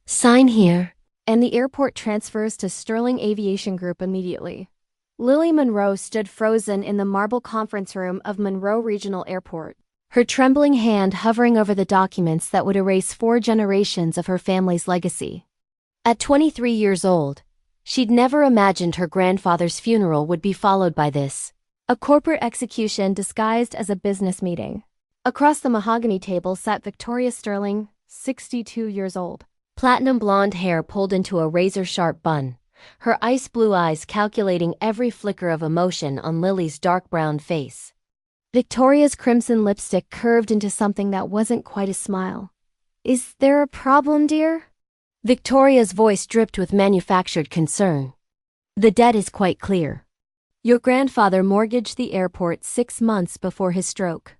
Sign here. And the airport transfers to Sterling Aviation Group immediately. Lily Monroe stood frozen in the marble conference room of Monroe Regional Airport, her trembling hand hovering over the documents that would erase 4 generations of her family's legacy. At 23 years old, she'd never imagined her grandfather's funeral would be followed by this. A corporate execution disguised as a business meeting. Across the mahogany table sat Victoria Sterling, 62 years old. Platinum blonde hair pulled into a razor-sharp bun, her ice blue eyes calculating every flicker of emotion on Lily's dark brown face. Victoria's crimson lipstick curved into something that wasn't quite a smile. "Is there a problem, dear?" Victoria's voice dripped with manufactured concern. "The debt is quite clear. Your grandfather mortgaged the airport 6 months before his stroke.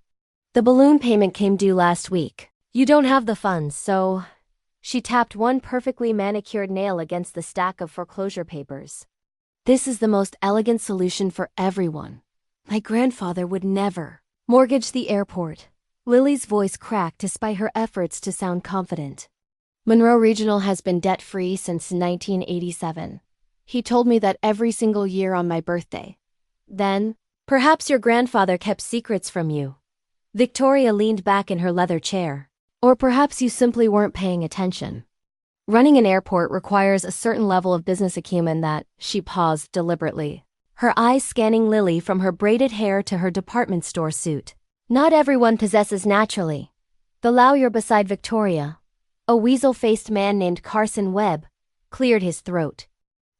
The balloon payment came due last week. You don't have the funds, so..." She tapped one perfectly manicured nail against the stack of foreclosure papers. "This is the most elegant solution for everyone. My grandfather would never mortgage the airport." Lily's voice cracked despite her efforts to sound confident. "Monroe Regional has been debt-free since 1987. He told me that every single year on my birthday. Then, perhaps your grandfather kept secrets from you." Victoria leaned back in her leather chair. "Or perhaps you simply weren't paying attention. Running an airport requires a certain level of business acumen that..." She paused deliberately, her eyes scanning Lily from her braided hair to her department store suit. "Not everyone possesses naturally." The lawyer beside Victoria, a weasel-faced man named Carson Webb, cleared his throat.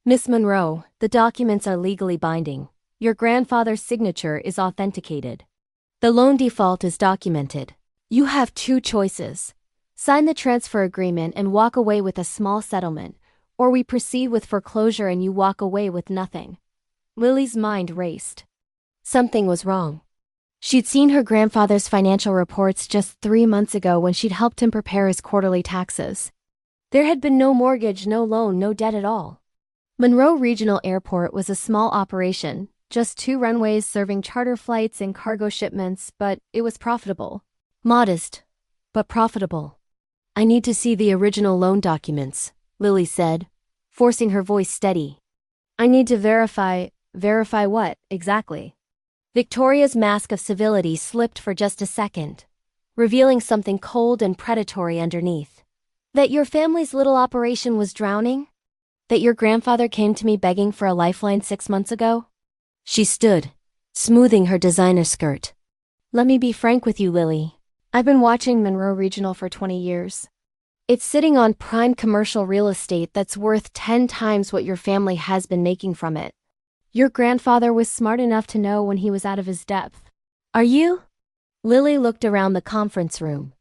"Miss Monroe, the documents are legally binding. Your grandfather's signature is authenticated. The loan default is documented. You have 2 choices. Sign the transfer agreement and walk away with a small settlement, or we proceed with foreclosure and you walk away with nothing." Lily's mind raced. Something was wrong. She'd seen her grandfather's financial reports just 3 months ago when she'd helped him prepare his quarterly taxes. There had been no mortgage, no loan, no debt at all. Monroe Regional Airport was a small operation, just 2 runways serving charter flights and cargo shipments, but it was profitable. Modest, but profitable. "I need to see the original loan documents," Lily said, forcing her voice steady. "I need to verify..." "Verify what, exactly?" Victoria's mask of civility slipped for just a second, revealing something cold and predatory underneath. "That your family's little operation was drowning? That your grandfather came to me begging for a lifeline 6 months ago?" She stood, smoothing her designer skirt. "Let me be frank with you, Lily. I've been watching Monroe Regional for 20 years. It's sitting on prime commercial real estate that's worth 10 times what your family has been making from it. Your grandfather was smart enough to know when he was out of his depth. Are you?" Lily looked around the conference room,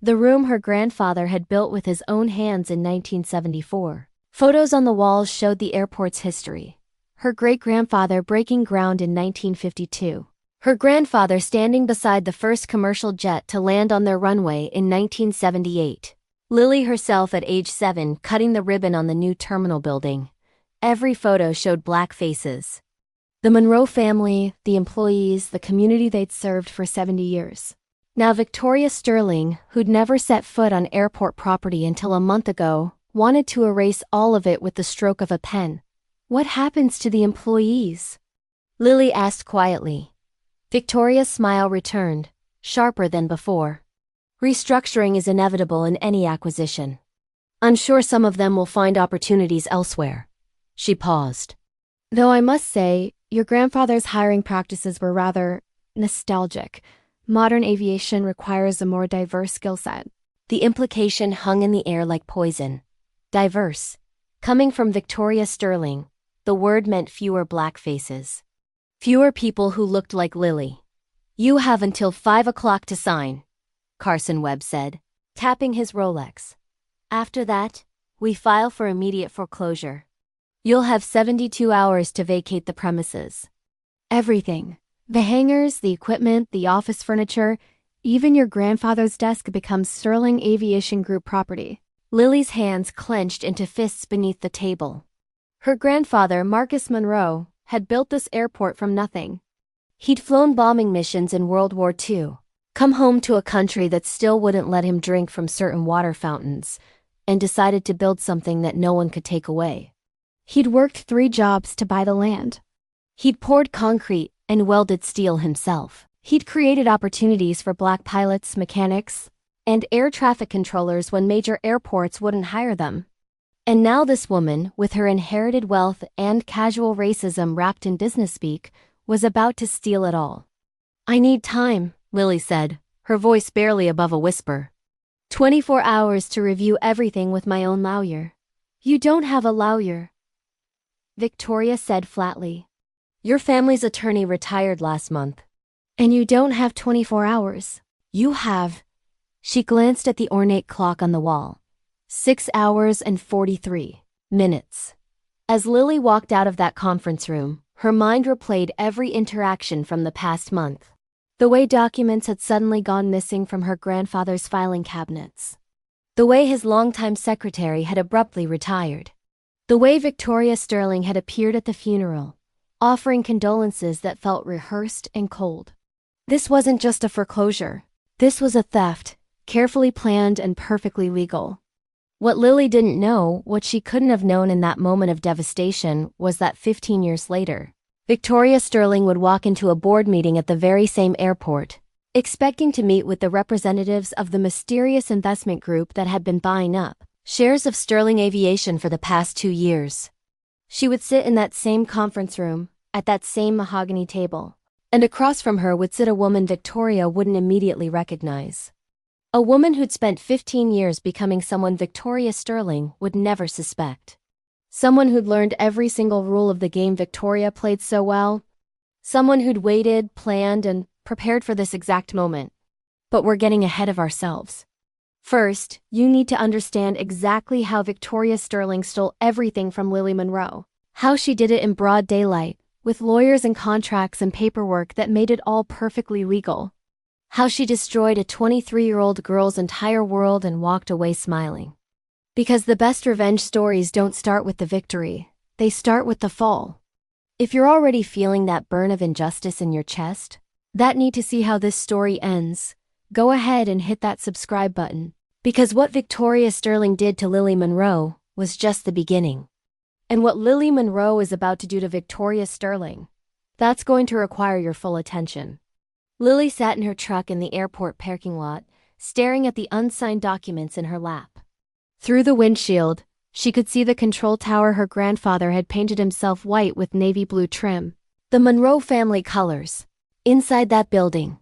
the room her grandfather had built with his own hands in 1974. Photos on the walls showed the airport's history. Her great-grandfather breaking ground in 1952. Her grandfather standing beside the first commercial jet to land on their runway in 1978. Lily herself at age 7 cutting the ribbon on the new terminal building. Every photo showed black faces. The Monroe family, the employees, the community they'd served for 70 years. Now Victoria Sterling, who'd never set foot on airport property until a month ago, wanted to erase all of it with the stroke of a pen. "What happens to the employees?" Lily asked quietly. Victoria's smile returned, sharper than before. "Restructuring is inevitable in any acquisition. I'm sure some of them will find opportunities elsewhere." She paused. "Though I must say, your grandfather's hiring practices were rather nostalgic. Modern aviation requires a more diverse skill set." The implication hung in the air like poison. Diverse. Coming from Victoria Sterling, the word meant fewer black faces. Fewer people who looked like Lily. "You have until 5 o'clock to sign," Carson Webb said, tapping his Rolex. "After that, we file for immediate foreclosure. You'll have 72 hours to vacate the premises. Everything. The hangars, the equipment, the office furniture, even your grandfather's desk becomes Sterling Aviation Group property." Lily's hands clenched into fists beneath the table. Her grandfather, Marcus Monroe, had built this airport from nothing. He'd flown bombing missions in World War II, come home to a country that still wouldn't let him drink from certain water fountains, and decided to build something that no one could take away. He'd worked 3 jobs to buy the land. He'd poured concrete and welded steel himself. He'd created opportunities for black pilots, mechanics, and air traffic controllers when major airports wouldn't hire them. And now this woman, with her inherited wealth and casual racism wrapped in business speak, was about to steal it all. "I need time," Lily said, her voice barely above a whisper. 24 hours to review everything with my own lawyer." "You don't have a lawyer," Victoria said flatly. "Your family's attorney retired last month." "And you don't have 24 hours. You have." She glanced at the ornate clock on the wall. 6 hours and 43 minutes. As Lily walked out of that conference room, her mind replayed every interaction from the past month. The way documents had suddenly gone missing from her grandfather's filing cabinets. The way his longtime secretary had abruptly retired. The way Victoria Sterling had appeared at the funeral, offering condolences that felt rehearsed and cold. This wasn't just a foreclosure. This was a theft, carefully planned and perfectly legal. What Lily didn't know, what she couldn't have known in that moment of devastation, was that 15 years later, Victoria Sterling would walk into a board meeting at the very same airport, expecting to meet with the representatives of the mysterious investment group that had been buying up shares of Sterling Aviation for the past 2 years. She would sit in that same conference room, at that same mahogany table, and across from her would sit a woman Victoria wouldn't immediately recognize. A woman who'd spent 15 years becoming someone Victoria Sterling would never suspect. Someone who'd learned every single rule of the game Victoria played so well. Someone who'd waited, planned, and prepared for this exact moment. But we're getting ahead of ourselves. First, you need to understand exactly how Victoria Sterling stole everything from Lily Monroe. How she did it in broad daylight, with lawyers and contracts and paperwork that made it all perfectly legal. How she destroyed a 23-year-old girl's entire world and walked away smiling. Because the best revenge stories don't start with the victory, they start with the fall. If you're already feeling that burn of injustice in your chest, that need to see how this story ends, go ahead and hit that subscribe button. Because what Victoria Sterling did to Lily Monroe was just the beginning. And what Lily Monroe is about to do to Victoria Sterling, that's going to require your full attention. Lily sat in her truck in the airport parking lot, staring at the unsigned documents in her lap. Through the windshield, she could see the control tower her grandfather had painted himself white with navy blue trim. The Monroe family colors. Inside that building,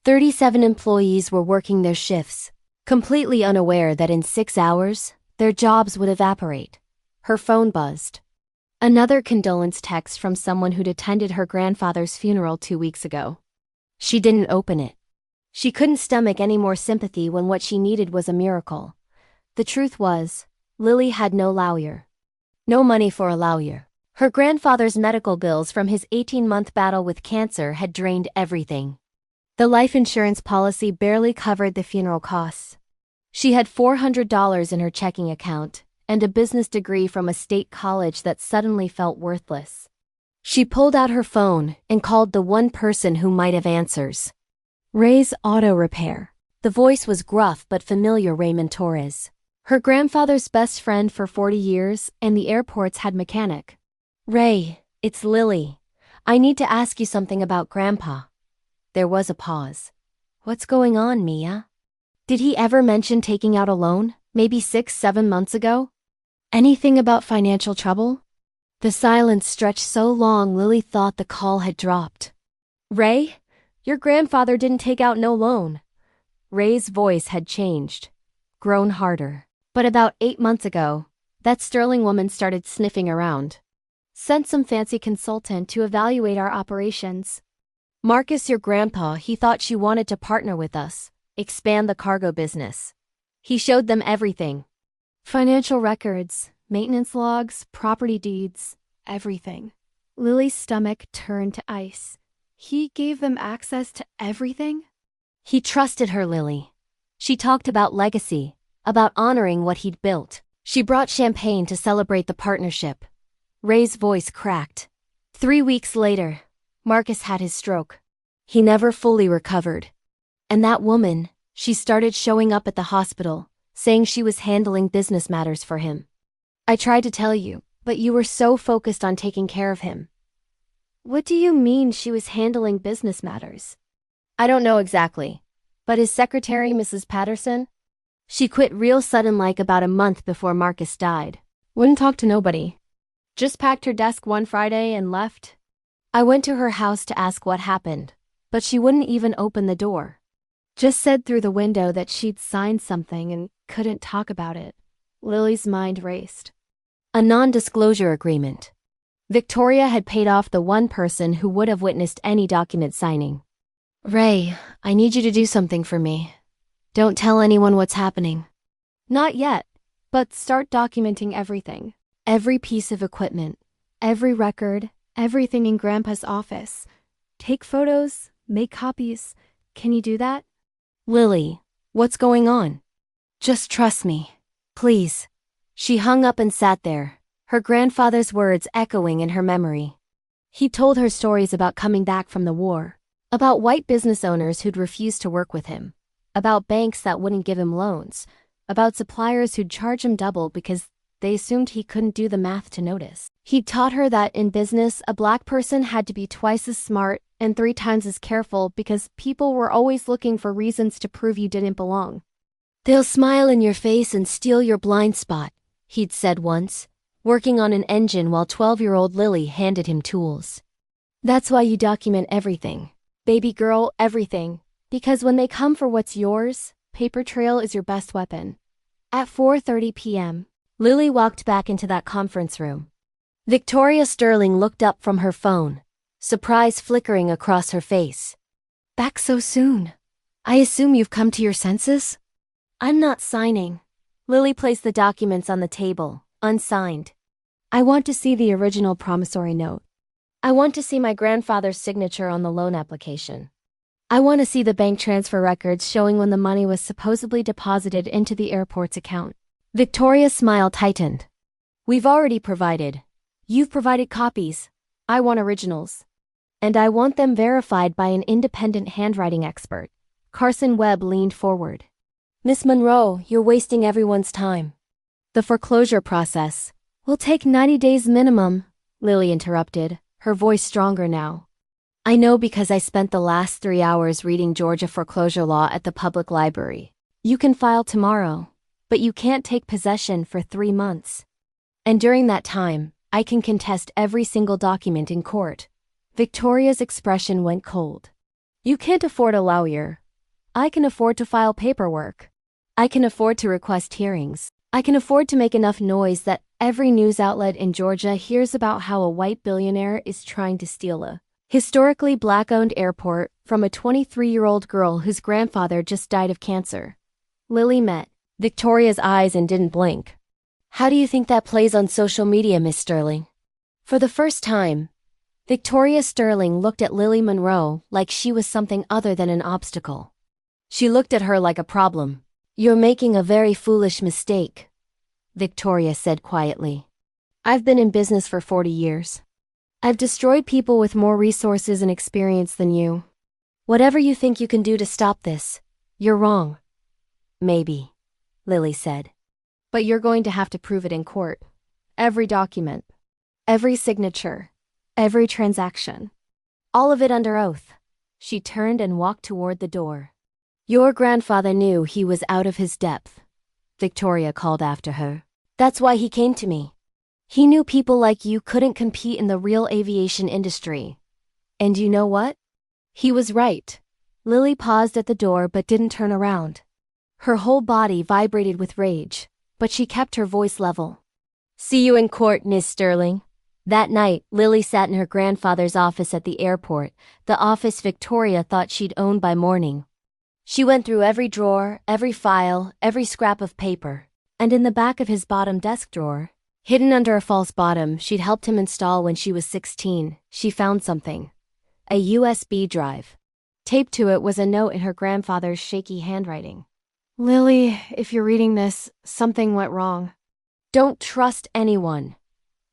37 employees were working their shifts, completely unaware that in 6 hours, their jobs would evaporate. Her phone buzzed. Another condolence text from someone who'd attended her grandfather's funeral 2 weeks ago. She didn't open it. She couldn't stomach any more sympathy when what she needed was a miracle. The truth was, Lily had no lawyer. No money for a lawyer. Her grandfather's medical bills from his 18-month battle with cancer had drained everything. The life insurance policy barely covered the funeral costs. She had $400 in her checking account and a business degree from a state college that suddenly felt worthless. She pulled out her phone and called the one person who might have answers. Ray's Auto Repair. The voice was gruff but familiar. Raymond Torres. Her grandfather's best friend for 40 years, and the airport's head mechanic. "Ray, it's Lily. I need to ask you something about Grandpa." There was a pause. "What's going on, Mia? Did he ever mention taking out a loan, maybe 6-7 months ago? Anything about financial trouble?" The silence stretched so long Lily thought the call had dropped. "Ray, your grandfather didn't take out no loan." Ray's voice had changed, grown harder. "But about 8 months ago, that Sterling woman started sniffing around. Sent some fancy consultant to evaluate our operations. Marcus, your grandpa, he thought she wanted to partner with us, expand the cargo business. He showed them everything. Financial records, maintenance logs, property deeds, everything." Lily's stomach turned to ice. He gave them access to everything? He trusted her, Lily. She talked about legacy, about honoring what he'd built. She brought champagne to celebrate the partnership. Ray's voice cracked. 3 weeks later, Marcus had his stroke. He never fully recovered. And that woman, she started showing up at the hospital, saying she was handling business matters for him. I tried to tell you, but you were so focused on taking care of him. What do you mean she was handling business matters? I don't know exactly. But his secretary, Mrs. Patterson? She quit real sudden like about a month before Marcus died. Wouldn't talk to nobody. Just packed her desk one Friday and left. I went to her house to ask what happened, but she wouldn't even open the door. Just said through the window that she'd signed something and couldn't talk about it. Lily's mind raced. A non-disclosure agreement. Victoria had paid off the one person who would have witnessed any document signing. Ray, I need you to do something for me. Don't tell anyone what's happening. Not yet, but start documenting everything. Every piece of equipment, every record, everything in Grandpa's office. Take photos, make copies. Can you do that? Lily, what's going on? Just trust me, please. She hung up and sat there, her grandfather's words echoing in her memory. He told her stories about coming back from the war, about white business owners who'd refused to work with him, about banks that wouldn't give him loans, about suppliers who'd charge him double because they assumed he couldn't do the math to notice. He'd taught her that in business, a black person had to be twice as smart and 3 times as careful because people were always looking for reasons to prove you didn't belong. They'll smile in your face and steal your blind spot, he'd said once, working on an engine while 12-year-old Lily handed him tools. That's why you document everything. Baby girl, everything. Because when they come for what's yours, paper trail is your best weapon. At 4:30 p.m., Lily walked back into that conference room. Victoria Sterling looked up from her phone, surprise flickering across her face. Back so soon? I assume you've come to your senses? I'm not signing. Lily placed the documents on the table, unsigned. I want to see the original promissory note. I want to see my grandfather's signature on the loan application. I want to see the bank transfer records showing when the money was supposedly deposited into the airport's account. Victoria's smile tightened. We've already provided. You've provided copies. I want originals. And I want them verified by an independent handwriting expert. Carson Webb leaned forward. Miss Monroe, you're wasting everyone's time. The foreclosure process will take 90 days minimum, Lily interrupted, her voice stronger now. I know because I spent the last 3 hours reading Georgia foreclosure law at the public library. You can file tomorrow, but you can't take possession for 3 months. And during that time, I can contest every single document in court. Victoria's expression went cold. You can't afford a lawyer. I can afford to file paperwork. I can afford to request hearings. I can afford to make enough noise that every news outlet in Georgia hears about how a white billionaire is trying to steal a historically black-owned airport from a 23-year-old girl whose grandfather just died of cancer. Lily met Victoria's eyes and didn't blink. How do you think that plays on social media, Miss Sterling? For the first time, Victoria Sterling looked at Lily Monroe like she was something other than an obstacle. She looked at her like a problem. You're making a very foolish mistake, Victoria said quietly. I've been in business for 40 years. I've destroyed people with more resources and experience than you. Whatever you think you can do to stop this, you're wrong. Maybe, Lily said. But you're going to have to prove it in court. Every document, every signature, every transaction. All of it under oath. She turned and walked toward the door. Your grandfather knew he was out of his depth, Victoria called after her. That's why he came to me. He knew people like you couldn't compete in the real aviation industry. And you know what? He was right. Lily paused at the door but didn't turn around. Her whole body vibrated with rage, but she kept her voice level. See you in court, Miss Sterling. That night, Lily sat in her grandfather's office at the airport, the office Victoria thought she'd own by morning. She went through every drawer, every file, every scrap of paper, and in the back of his bottom desk drawer, hidden under a false bottom she'd helped him install when she was 16, she found something. A USB drive. Taped to it was a note in her grandfather's shaky handwriting. Lily, if you're reading this, something went wrong. Don't trust anyone.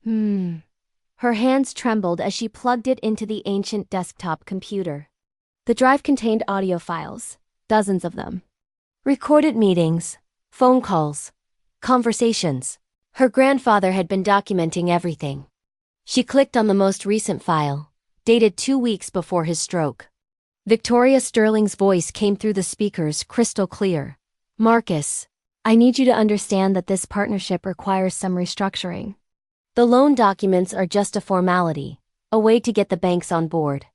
Her hands trembled as she plugged it into the ancient desktop computer. The drive contained audio files. Dozens of them. Recorded meetings, Phone calls. Conversations. Her grandfather had been documenting everything. She clicked on the most recent file, dated 2 weeks before his stroke. Victoria Sterling's voice came through the speakers crystal clear. Marcus, I need you to understand that this partnership requires some restructuring. The loan documents are just a formality, a way to get the banks on board.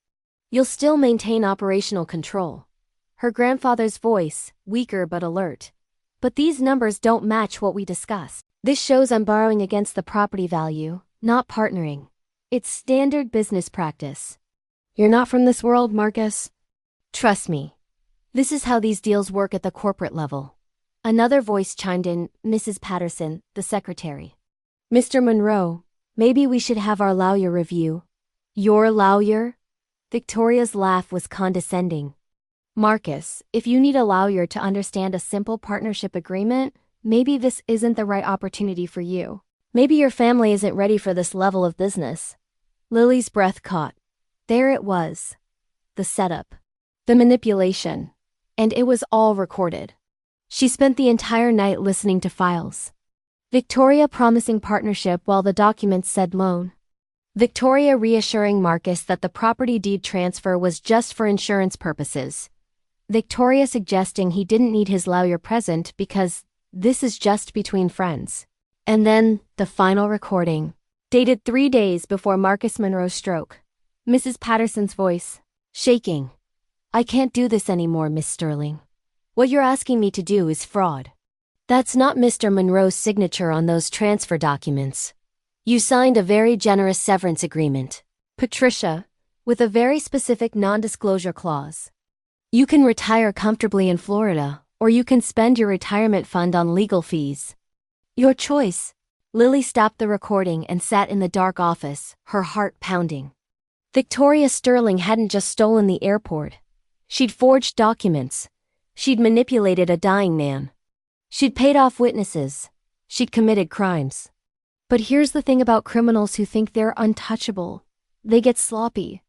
You'll still maintain operational control. Her grandfather's voice, weaker but alert. But these numbers don't match what we discussed. This shows I'm borrowing against the property value, not partnering. It's standard business practice. You're not from this world, Marcus. Trust me. This is how these deals work at the corporate level. Another voice chimed in, Mrs. Patterson, the secretary. Mr. Monroe, maybe we should have our lawyer review. Your lawyer? Victoria's laugh was condescending. Marcus, if you need a lawyer to understand a simple partnership agreement, maybe this isn't the right opportunity for you. Maybe your family isn't ready for this level of business. Lily's breath caught. There it was. The setup. The manipulation. And it was all recorded. She spent the entire night listening to files. Victoria promising partnership while the documents said loan. Victoria reassuring Marcus that the property deed transfer was just for insurance purposes. Victoria suggesting he didn't need his lawyer present because this is just between friends. And then, the final recording. Dated 3 days before Marcus Monroe's stroke. Mrs. Patterson's voice. Shaking. I can't do this anymore, Miss Sterling. What you're asking me to do is fraud. That's not Mr. Monroe's signature on those transfer documents. You signed a very generous severance agreement, Patricia, with a very specific non-disclosure clause. You can retire comfortably in Florida, or you can spend your retirement fund on legal fees. Your choice. Lily stopped the recording and sat in the dark office, her heart pounding. Victoria Sterling hadn't just stolen the airport. She'd forged documents. She'd manipulated a dying man. She'd paid off witnesses. She'd committed crimes. But here's the thing about criminals who think they're untouchable. They get sloppy.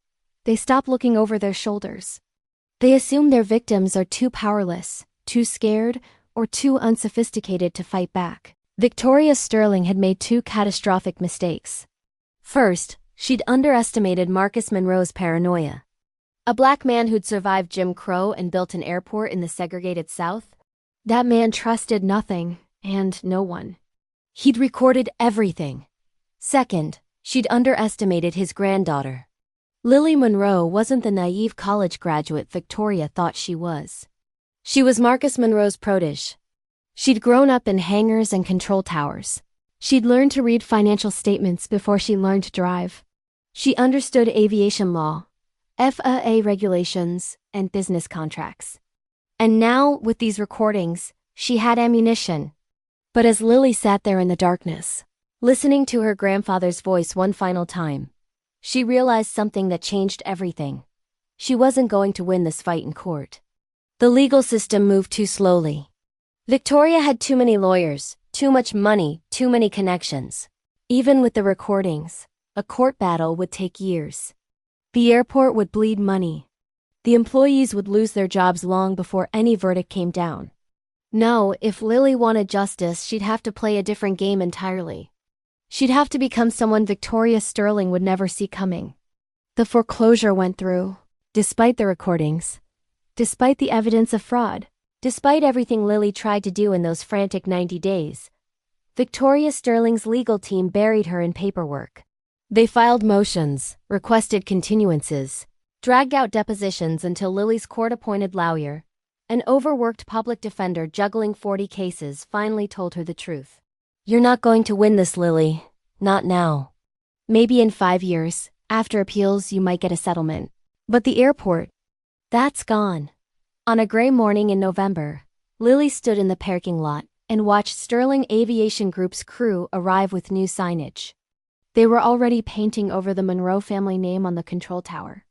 They stop looking over their shoulders. They assume their victims are too powerless, too scared, or too unsophisticated to fight back. Victoria Sterling had made 2 catastrophic mistakes. First, she'd underestimated Marcus Monroe's paranoia. A black man who'd survived Jim Crow and built an airport in the segregated South. That man trusted nothing, and no one. He'd recorded everything. Second, she'd underestimated his granddaughter. Lily Monroe wasn't the naive college graduate Victoria thought she was. She was Marcus Monroe's protege. She'd grown up in hangars and control towers. She'd learned to read financial statements before she learned to drive. She understood aviation law, FAA regulations, and business contracts. And now, with these recordings, she had ammunition. But as Lily sat there in the darkness, listening to her grandfather's voice one final time, she realized something that changed everything. She wasn't going to win this fight in court. The legal system moved too slowly. Victoria had too many lawyers, too much money, too many connections. Even with the recordings, a court battle would take years. The airport would bleed money. The employees would lose their jobs long before any verdict came down. No, if Lily wanted justice, she'd have to play a different game entirely. She'd have to become someone Victoria Sterling would never see coming. The foreclosure went through, despite the recordings, despite the evidence of fraud, despite everything Lily tried to do in those frantic 90 days. Victoria Sterling's legal team buried her in paperwork. They filed motions, requested continuances, dragged out depositions until Lily's court-appointed lawyer, an overworked public defender juggling 40 cases, finally told her the truth. You're not going to win this, Lily. Not now. Maybe in 5 years, after appeals, you might get a settlement. But the airport, that's gone. On a gray morning in November, Lily stood in the parking lot and watched Sterling Aviation Group's crew arrive with new signage. They were already painting over the Monroe family name on the control tower.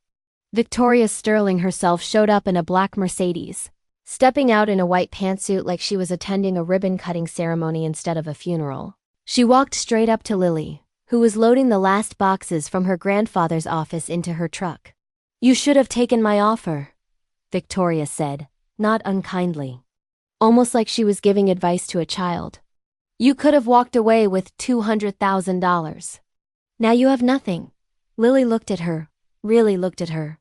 Victoria Sterling herself showed up in a black Mercedes, stepping out in a white pantsuit like she was attending a ribbon-cutting ceremony instead of a funeral. She walked straight up to Lily, who was loading the last boxes from her grandfather's office into her truck. You should have taken my offer, Victoria said, not unkindly. almost like she was giving advice to a child. You could have walked away with $200,000. Now you have nothing. Lily looked at her, really looked at her.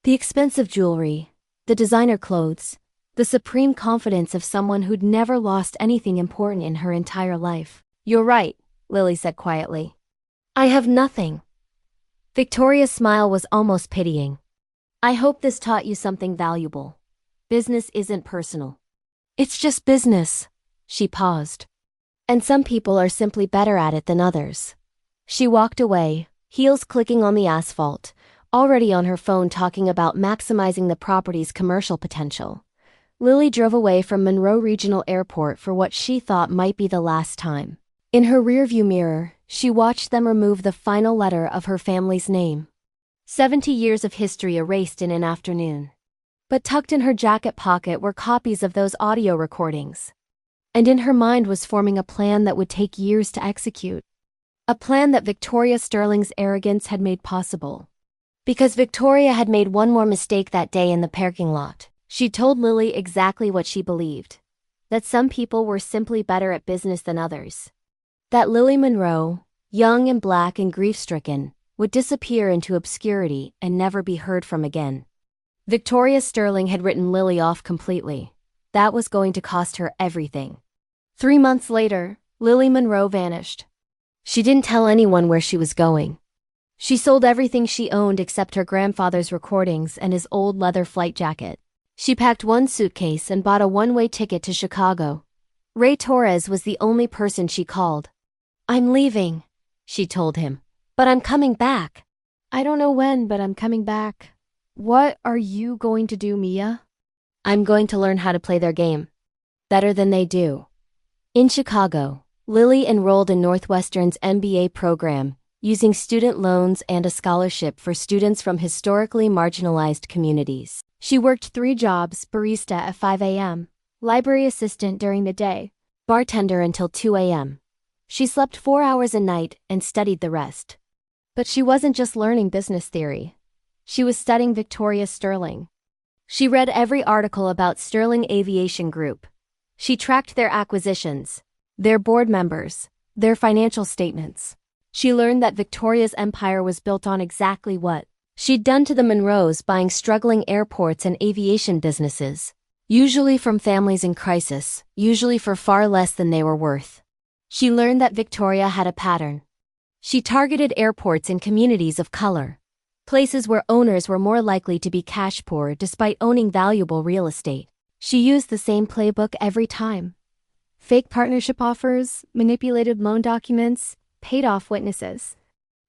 The expensive jewelry, the designer clothes, the supreme confidence of someone who'd never lost anything important in her entire life. You're right, Lily said quietly. I have nothing. Victoria's smile was almost pitying. I hope this taught you something valuable. Business isn't personal. It's just business. She paused. And some people are simply better at it than others. She walked away, heels clicking on the asphalt, already on her phone talking about maximizing the property's commercial potential. Lily drove away from Monroe Regional Airport for what she thought might be the last time. In her rearview mirror, she watched them remove the final letter of her family's name. 70 years of history erased in an afternoon. But tucked in her jacket pocket were copies of those audio recordings. And in her mind was forming a plan that would take years to execute. A plan that Victoria Sterling's arrogance had made possible. Because Victoria had made one more mistake that day in the parking lot, she told Lily exactly what she believed. That some people were simply better at business than others. That Lily Monroe, young and black and grief-stricken, would disappear into obscurity and never be heard from again. Victoria Sterling had written Lily off completely. That was going to cost her everything. 3 months later, Lily Monroe vanished. She didn't tell anyone where she was going. She sold everything she owned except her grandfather's recordings and his old leather flight jacket. She packed one suitcase and bought a one-way ticket to Chicago. Ray Torres was the only person she called. I'm leaving, she told him, but I'm coming back. I don't know when, but I'm coming back. What are you going to do, Mia? I'm going to learn how to play their game. Better than they do. In Chicago, Lily enrolled in Northwestern's MBA program, using student loans and a scholarship for students from historically marginalized communities. She worked 3 jobs: barista at 5 a.m., library assistant during the day, bartender until 2 a.m. She slept 4 hours a night and studied the rest. But she wasn't just learning business theory. She was studying Victoria Sterling. She read every article about Sterling Aviation Group. She tracked their acquisitions, their board members, their financial statements. She learned that Victoria's empire was built on exactly what she'd done to the Monroes, buying struggling airports and aviation businesses, usually from families in crisis, usually for far less than they were worth. She learned that Victoria had a pattern. She targeted airports in communities of color, places where owners were more likely to be cash poor despite owning valuable real estate. She used the same playbook every time. Fake partnership offers, manipulated loan documents, paid-off witnesses.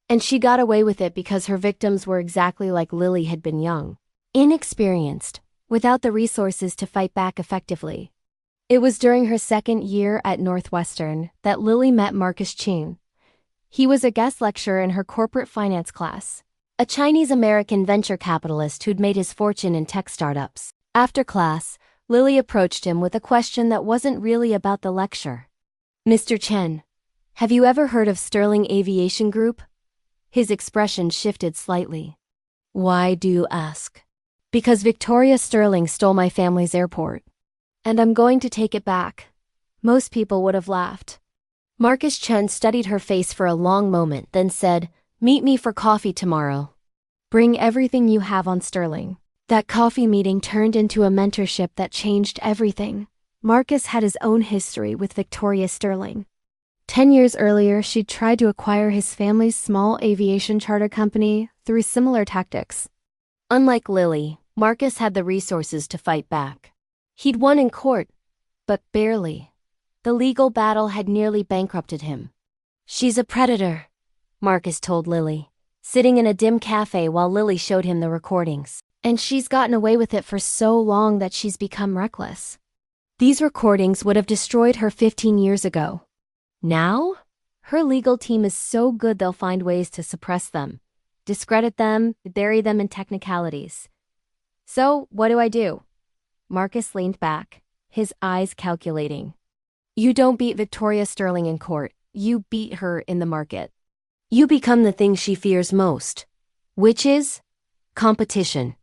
And she got away with it because her victims were exactly like Lily had been: young, inexperienced, without the resources to fight back effectively. It was during her second year at Northwestern that Lily met Marcus Chun. He was a guest lecturer in her corporate finance class, a Chinese-American venture capitalist who'd made his fortune in tech startups. After class, Lily approached him with a question that wasn't really about the lecture. Mr. Chen, have you ever heard of Sterling Aviation Group? His expression shifted slightly. Why do you ask? Because Victoria Sterling stole my family's airport. And I'm going to take it back. Most people would have laughed. Marcus Chen studied her face for a long moment, then said, Meet me for coffee tomorrow. Bring everything you have on Sterling. That coffee meeting turned into a mentorship that changed everything. Marcus had his own history with Victoria Sterling. 10 years earlier, she'd tried to acquire his family's small aviation charter company through similar tactics. Unlike Lily, Marcus had the resources to fight back. He'd won in court, but barely. The legal battle had nearly bankrupted him. She's a predator, Marcus told Lily, sitting in a dim cafe while Lily showed him the recordings. And she's gotten away with it for so long that she's become reckless. These recordings would have destroyed her 15 years ago. Now, her legal team is so good they'll find ways to suppress them, discredit them, bury them in technicalities. So, what do? Marcus leaned back, his eyes calculating. You don't beat Victoria Sterling in court, you beat her in the market. You become the thing she fears most, which is competition.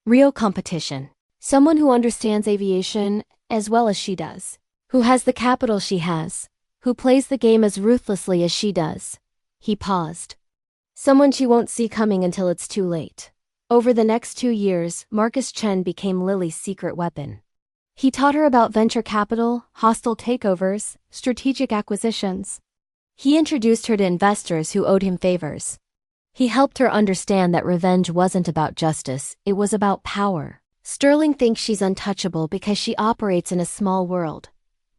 Real competition. Someone who understands aviation as well as she does, who has the capital she has, who plays the game as ruthlessly as she does. He paused. Someone she won't see coming until it's too late. Over the next 2 years, Marcus Chen became Lily's secret weapon. He taught her about venture capital, hostile takeovers, strategic acquisitions. He introduced her to investors who owed him favors. He helped her understand that revenge wasn't about justice, it was about power. Sterling thinks she's untouchable because she operates in a small world,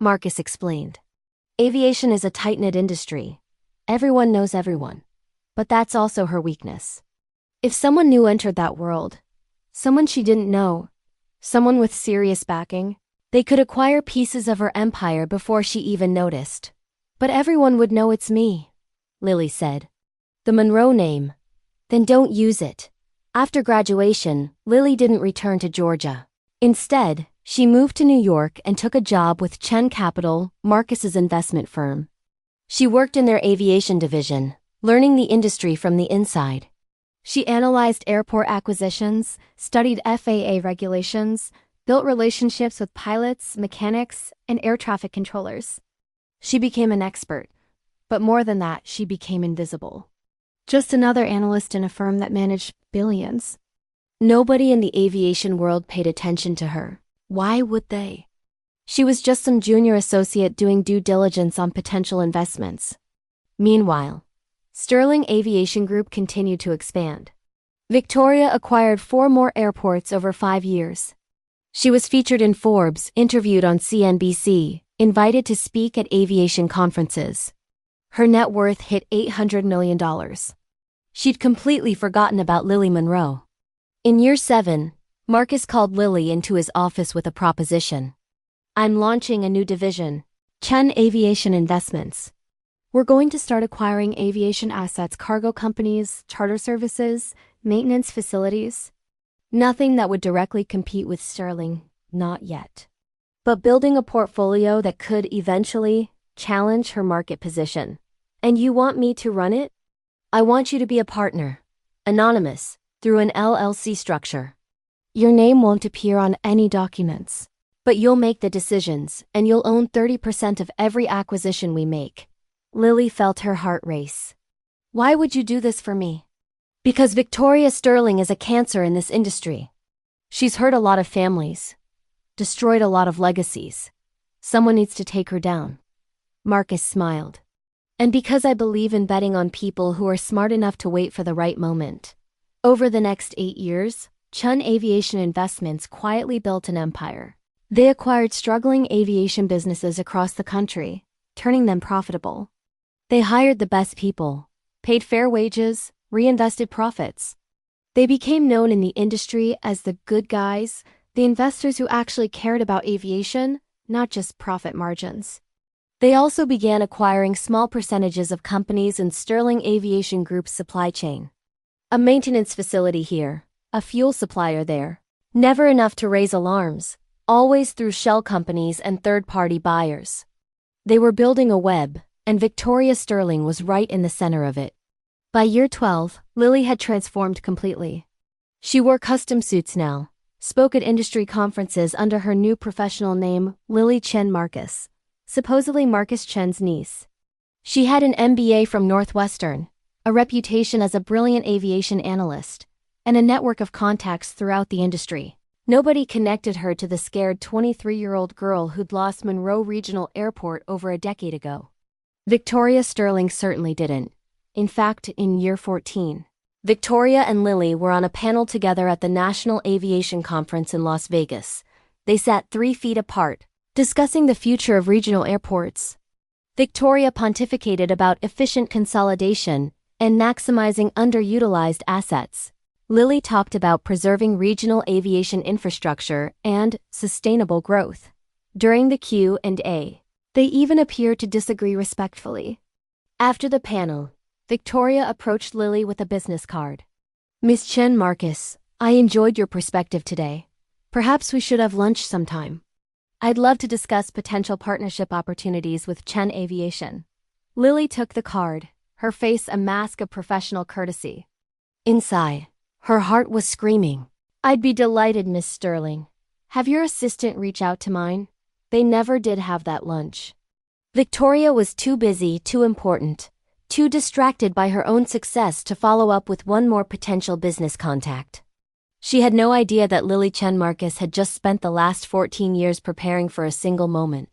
Marcus explained. Aviation is a tight-knit industry. Everyone knows everyone. But that's also her weakness. If someone new entered that world, someone she didn't know, someone with serious backing, they could acquire pieces of her empire before she even noticed. But everyone would know it's me, Lily said. The Monroe name. Then don't use it. After graduation, Lily didn't return to Georgia. Instead, she moved to New York and took a job with Chen Capital, Marcus's investment firm. She worked in their aviation division, learning the industry from the inside. She analyzed airport acquisitions, studied FAA regulations, built relationships with pilots, mechanics, and air traffic controllers. She became an expert, but more than that, she became invisible. Just another analyst in a firm that managed billions. Nobody in the aviation world paid attention to her. Why would they? She was just some junior associate doing due diligence on potential investments. Meanwhile, Sterling Aviation Group continued to expand. Victoria acquired 4 more airports over 5 years. She was featured in Forbes, interviewed on CNBC, invited to speak at aviation conferences. Her net worth hit $800 million. She'd completely forgotten about Lily Monroe. In year 7, Marcus called Lily into his office with a proposition. I'm launching a new division, Chen Aviation Investments. We're going to start acquiring aviation assets, cargo companies, charter services, maintenance facilities. Nothing that would directly compete with Sterling, not yet. But building a portfolio that could eventually challenge her market position. And you want me to run it? I want you to be a partner, anonymous, through an LLC structure. Your name won't appear on any documents, but you'll make the decisions and you'll own 30% of every acquisition we make. Lily felt her heart race. Why would you do this for me? Because Victoria Sterling is a cancer in this industry. She's hurt a lot of families, destroyed a lot of legacies. Someone needs to take her down. Marcus smiled. And because I believe in betting on people who are smart enough to wait for the right moment. Over the next 8 years, Chen Aviation Investments quietly built an empire. They acquired struggling aviation businesses across the country, turning them profitable. They hired the best people, paid fair wages, reinvested profits. They became known in the industry as the good guys, the investors who actually cared about aviation, not just profit margins. They also began acquiring small percentages of companies in Sterling Aviation Group's supply chain. A maintenance facility here, a fuel supplier there. Never enough to raise alarms, always through shell companies and third-party buyers. They were building a web, and Victoria Sterling was right in the center of it. By year 12, Lily had transformed completely. She wore custom suits now, spoke at industry conferences under her new professional name, Lily Chen Marcus, supposedly Marcus Chen's niece. She had an MBA from Northwestern, a reputation as a brilliant aviation analyst, and a network of contacts throughout the industry. Nobody connected her to the scared 23-year-old girl who'd lost Monroe Regional Airport over a decade ago. Victoria Sterling certainly didn't. In fact, in year 14, Victoria and Lily were on a panel together at the National Aviation Conference in Las Vegas. They sat 3 feet apart, discussing the future of regional airports. Victoria pontificated about efficient consolidation and maximizing underutilized assets. Lily talked about preserving regional aviation infrastructure and sustainable growth. During the Q&A, they even appeared to disagree respectfully. After the panel, Victoria approached Lily with a business card. Miss Chen Marcus, I enjoyed your perspective today. Perhaps we should have lunch sometime. I'd love to discuss potential partnership opportunities with Chen Aviation. Lily took the card, her face a mask of professional courtesy. Inside, her heart was screaming. I'd be delighted, Miss Sterling. Have your assistant reach out to mine. They never did have that lunch. Victoria was too busy, too important, too distracted by her own success to follow up with one more potential business contact. She had no idea that Lily Chen Marcus had just spent the last 14 years preparing for a single moment.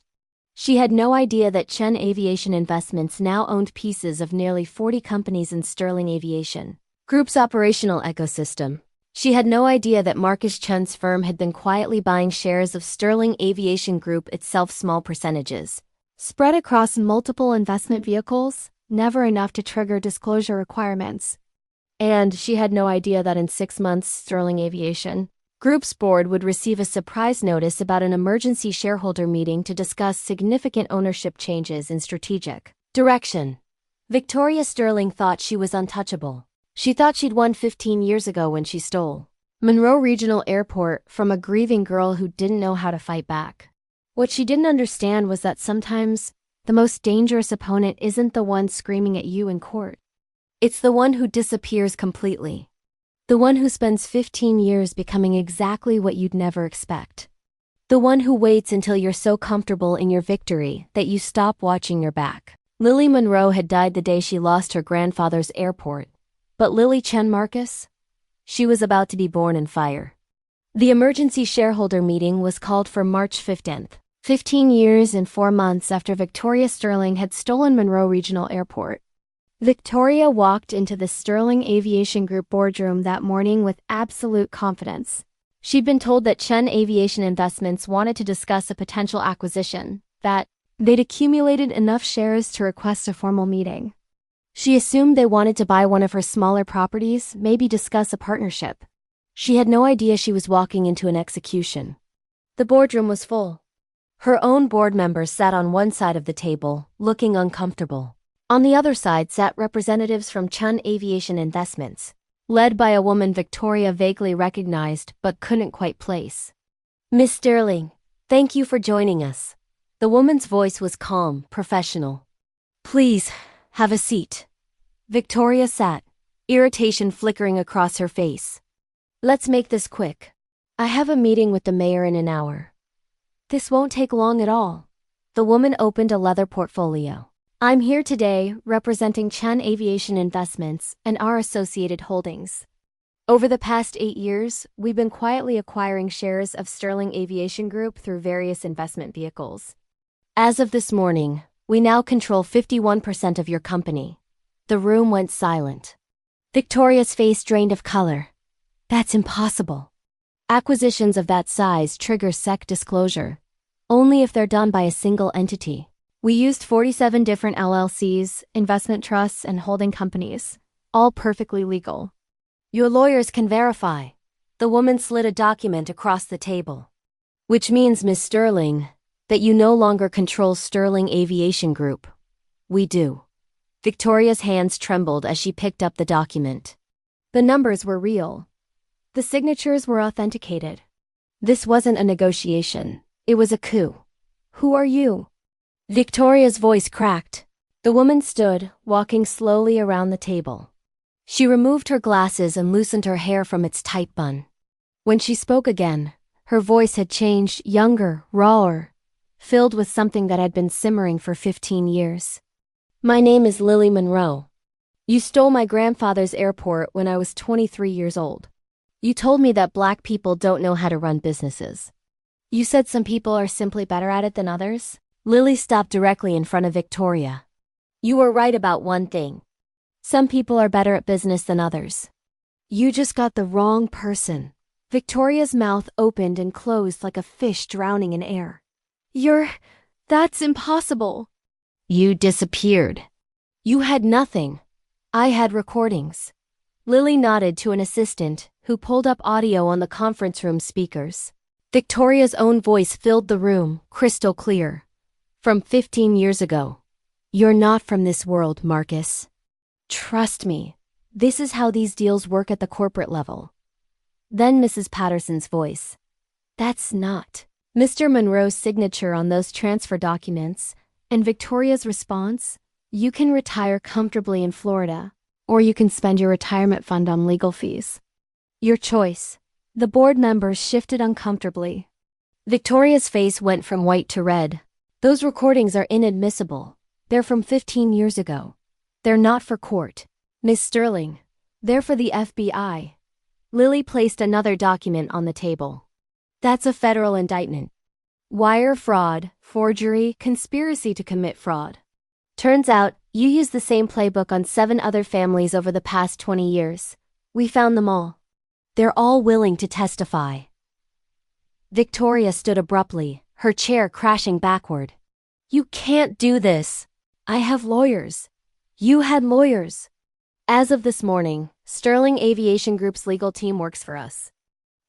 She had no idea that Chen Aviation Investments now owned pieces of nearly 40 companies in Sterling Aviation Group's operational ecosystem. She had no idea that Marcus Chen's firm had been quietly buying shares of Sterling Aviation Group itself, small percentages, spread across multiple investment vehicles, never enough to trigger disclosure requirements. And she had no idea that in 6 months Sterling Aviation Group's board would receive a surprise notice about an emergency shareholder meeting to discuss significant ownership changes in strategic direction. Victoria Sterling thought she was untouchable. She thought she'd won 15 years ago when she stole Monroe Regional Airport from a grieving girl who didn't know how to fight back. What she didn't understand was that sometimes the most dangerous opponent isn't the one screaming at you in court. It's the one who disappears completely. The one who spends 15 years becoming exactly what you'd never expect. The one who waits until you're so comfortable in your victory that you stop watching your back. Lily Monroe had died the day she lost her grandfather's airport. But Lily Chen Marcus? She was about to be born in fire. The emergency shareholder meeting was called for March 15th, 15 years and 4 months after Victoria Sterling had stolen Monroe Regional Airport. Victoria walked into the Sterling Aviation Group boardroom that morning with absolute confidence. She'd been told that Chen Aviation Investments wanted to discuss a potential acquisition, that they'd accumulated enough shares to request a formal meeting. She assumed they wanted to buy one of her smaller properties, maybe discuss a partnership. She had no idea she was walking into an execution. The boardroom was full. Her own board members sat on one side of the table, looking uncomfortable. On the other side sat representatives from Chen Aviation Investments, led by a woman Victoria vaguely recognized but couldn't quite place. "Miss Sterling, thank you for joining us." The woman's voice was calm, professional. "Please, have a seat." Victoria sat, irritation flickering across her face. "Let's make this quick. I have a meeting with the mayor in an hour." "This won't take long at all." The woman opened a leather portfolio. "I'm here today representing Chen Aviation Investments and our associated holdings. Over the past 8 years, we've been quietly acquiring shares of Sterling Aviation Group through various investment vehicles. As of this morning, we now control 51% of your company." The room went silent. Victoria's face drained of color. "That's impossible. Acquisitions of that size trigger SEC disclosure, only if they're done by a single entity. We used 47 different LLCs, investment trusts, and holding companies, all perfectly legal. Your lawyers can verify." The woman slid a document across the table. "Which means, Miss Sterling, that you no longer control Sterling Aviation Group." "We do." Victoria's hands trembled as she picked up the document. The numbers were real. The signatures were authenticated. This wasn't a negotiation. It was a coup. "Who are you?" Victoria's voice cracked. The woman stood, walking slowly around the table. She removed her glasses and loosened her hair from its tight bun. When she spoke again, her voice had changed, younger, rawer, filled with something that had been simmering for 15 years. "My name is Lily Monroe. You stole my grandfather's airport when I was 23 years old. You told me that black people don't know how to run businesses. You said some people are simply better at it than others." Lily stopped directly in front of Victoria. "You were right about one thing. Some people are better at business than others. You just got the wrong person." Victoria's mouth opened and closed like a fish drowning in air. That's impossible." "You disappeared. You had nothing. I had recordings." Lily nodded to an assistant who pulled up audio on the conference room speakers. Victoria's own voice filled the room, crystal clear. "From 15 years ago. You're not from this world, Marcus. Trust me, this is how these deals work at the corporate level." Then Mrs. Patterson's voice. "That's not." Mr. Monroe's signature on those transfer documents, and Victoria's response, "You can retire comfortably in Florida, or you can spend your retirement fund on legal fees. Your choice." The board members shifted uncomfortably. Victoria's face went from white to red. Those recordings are inadmissible. They're from 15 years ago. They're not for court. Miss Sterling, they're for the FBI. Lily placed another document on the table. That's a federal indictment. Wire fraud, forgery, conspiracy to commit fraud. Turns out, you used the same playbook on 7 other families over the past 20 years. We found them all. They're all willing to testify. Victoria stood abruptly, her chair crashing backward. You can't do this. I have lawyers. You had lawyers. As of this morning, Sterling Aviation Group's legal team works for us.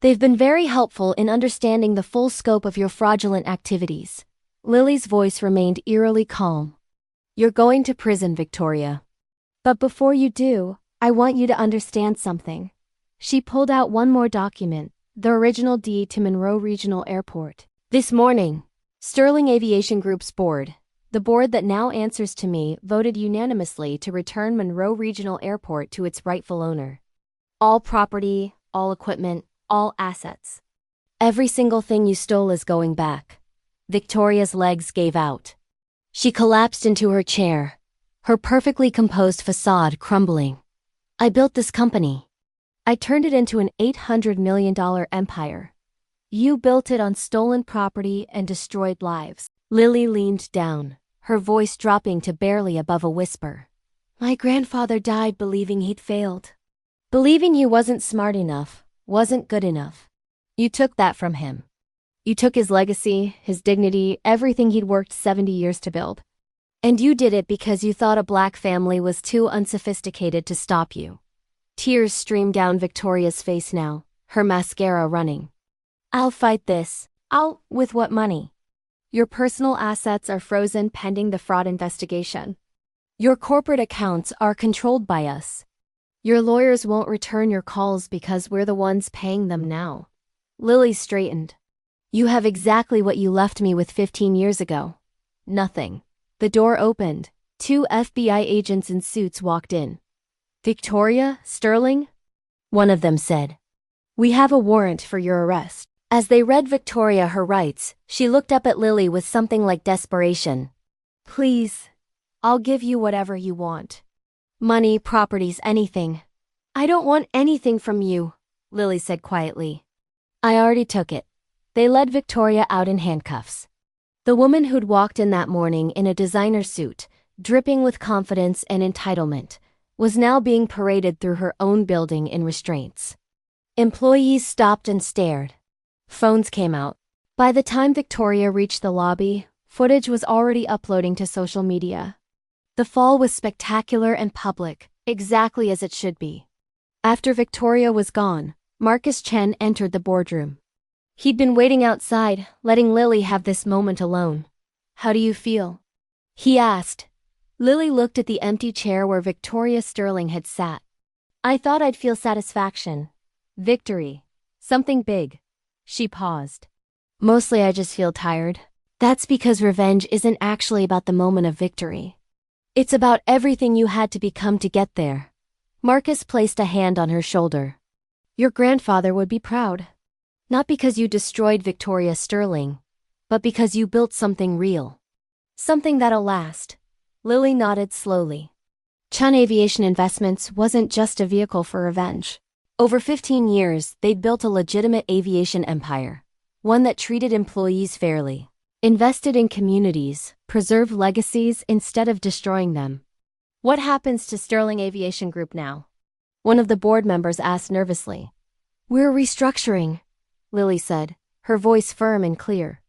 They've been very helpful in understanding the full scope of your fraudulent activities. Lily's voice remained eerily calm. You're going to prison, Victoria. But before you do, I want you to understand something. She pulled out one more document, the original deed to Monroe Regional Airport. This morning, Sterling Aviation Group's board, the board that now answers to me, voted unanimously to return Monroe Regional Airport to its rightful owner. All property, all equipment, all assets. Every single thing you stole is going back. Victoria's legs gave out. She collapsed into her chair, her perfectly composed facade crumbling. I built this company. I turned it into an $800 million empire. You built it on stolen property and destroyed lives. Lily leaned down, her voice dropping to barely above a whisper. My grandfather died believing he'd failed. Believing he wasn't smart enough, wasn't good enough. You took that from him. You took his legacy, his dignity, everything he'd worked 70 years to build. And you did it because you thought a black family was too unsophisticated to stop you. Tears streamed down Victoria's face now, her mascara running. I'll fight this. With what money? Your personal assets are frozen pending the fraud investigation. Your corporate accounts are controlled by us. Your lawyers won't return your calls because we're the ones paying them now. Lily straightened. You have exactly what you left me with 15 years ago. Nothing. The door opened. 2 FBI agents in suits walked in. Victoria, Sterling? One of them said. We have a warrant for your arrest. As they read Victoria her rights, she looked up at Lily with something like desperation. Please, I'll give you whatever you want. Money, properties, anything. I don't want anything from you, Lily said quietly. I already took it. They led Victoria out in handcuffs. The woman who'd walked in that morning in a designer suit, dripping with confidence and entitlement, was now being paraded through her own building in restraints. Employees stopped and stared. Phones came out. By the time Victoria reached the lobby, footage was already uploading to social media. The fall was spectacular and public, exactly as it should be. After Victoria was gone, Marcus Chen entered the boardroom. He'd been waiting outside, letting Lily have this moment alone. How do you feel? He asked. Lily looked at the empty chair where Victoria Sterling had sat. I thought I'd feel satisfaction. Victory. Something big. She paused. Mostly I just feel tired. That's because revenge isn't actually about the moment of victory. It's about everything you had to become to get there. Marcus placed a hand on her shoulder. Your grandfather would be proud. Not because you destroyed Victoria Sterling, but because you built something real. Something that'll last. Lily nodded slowly. Chun Aviation Investments wasn't just a vehicle for revenge. Over 15 years, they'd built a legitimate aviation empire. One that treated employees fairly, invested in communities, preserved legacies instead of destroying them. What happens to Sterling Aviation Group now? One of the board members asked nervously. We're restructuring, Lily said, her voice firm and clear.